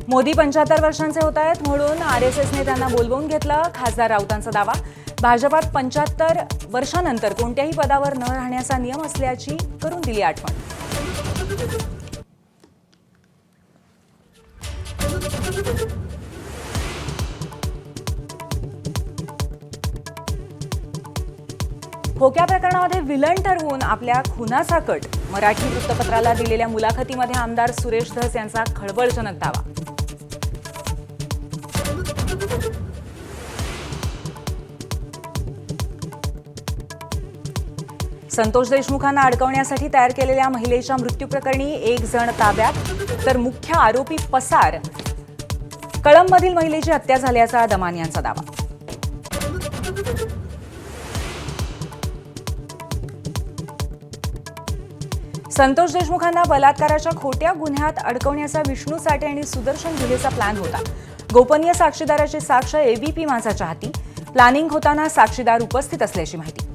मोदी 75 वर्षांचे होत आहेत म्हणून आरएसएसने त्यांना बोलवून घेतलं, खासदार राऊतांचा दावा. भाजपात 75 वर्षांनंतर कोणत्याही पदावर न राहण्याचा नियम असल्याची करून दिली आठवण. खोक्या प्रकरणामध्ये विलन ठरवून आपल्या खुनाचा कट. मराठी वृत्तपत्राला दिलेल्या मुलाखतीमध्ये आमदार सुरेश धस यांचा खळबळजनक दावा. संतोष देशमुखांना अडकवण्यासाठी तयार केलेल्या महिलेच्या मृत्यूप्रकरणी एक जण ताब्यात, तर मुख्य आरोपी पसार. कळंबमधील महिलेची हत्या झाल्याचा दमान यांचा दावा. संतोष देशमुखांना बलात्काराच्या खोट्या गुन्ह्यात अडकवण्याचा विष्णू साठे आणि सुदर्शन घुलेचा प्लॅन होता. गोपनीय साक्षीदाराची साक्ष एबीपी माझाच्या हाती. प्लॅनिंग होताना साक्षीदार उपस्थित असल्याची माहिती.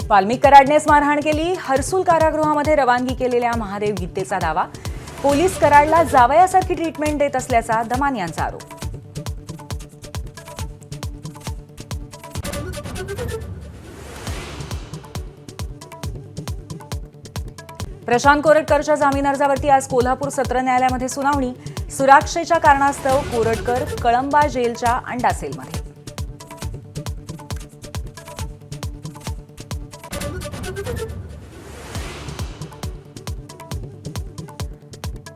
वाल्मिक कराडनेच मारहाण केली. हर्सुल कारागृहामध्ये रवानगी केलेल्या महादेव गीतेचा दावा. पोलीस कराडला जावयासारखी ट्रीटमेंट देत असल्याचा दमान यांचा आरोप. प्रशांत कोरटकरच्या जामीन अर्जावरती आज कोल्हापूर सत्र न्यायालयामध्ये सुनावणी. सुरक्षेच्या कारणास्तव कोरटकर कळंबा जेलच्या अंडा सेलमध्ये.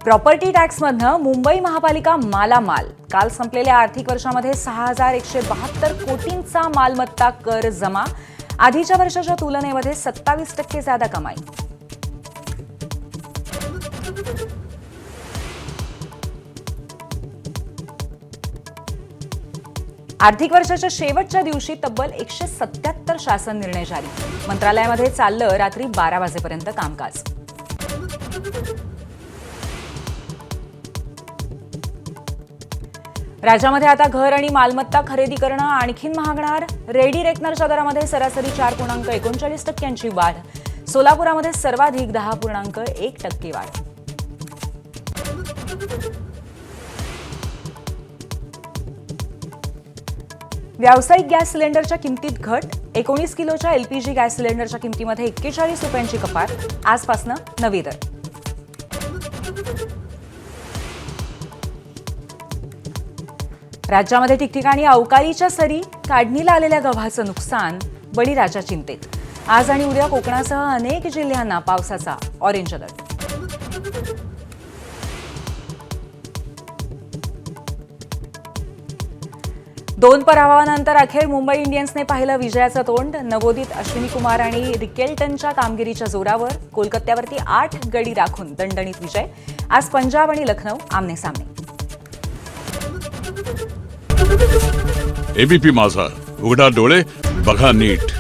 प्रॉपर्टी टॅक्समधनं मुंबई महापालिका मालामाल. काल संपलेल्या आर्थिक वर्षामध्ये 6172 कोटींचा मालमत्ता कर जमा. आधीच्या वर्षाच्या तुलनेमध्ये 27% जादा कमाई. आर्थिक वर्षाच्या शेवटच्या दिवशी तब्बल 177 शासन निर्णय जारी. मंत्रालयामध्ये चाललं रात्री 12 वाजेपर्यंत कामकाज. राज्यामध्ये आता घर आणि मालमत्ता खरेदी करणं आणखीन महागणार. रेडी रेकनरच्या दरामध्ये सरासरी 4.39% वाढ. सोलापुरामध्ये सर्वाधिक 10.1% वाढ. व्यावसायिक गॅस सिलेंडरच्या किमतीत घट. 19 किलोच्या एलपीजी गॅस सिलेंडरच्या किमतीमध्ये 41 रुपयांची कपात. आजपासून नवे दर. राज्यामध्ये ठिकठिकाणी अवकाळीच्या सरी. काढणीला आलेल्या गव्हाचं नुकसान. बळीराजा चिंतेत. आज आणि उद्या कोकणासह अनेक जिल्ह्यांना पावसाचा ऑरेंज अलर्ट. दोन पराभवानंतर अखेर मुंबई इंडियन्सने पाहिलं विजयाचं तोंड. नवोदित अश्विनी कुमार आणि रिकेल्टनच्या कामगिरीच्या जोरावर कोलकात्यावरती 8 गडी राखून दणदणीत विजय. आज पंजाब आणि लखनौ आमने सामने. एबीपी माझा, उघडा डोळे बघा नीट.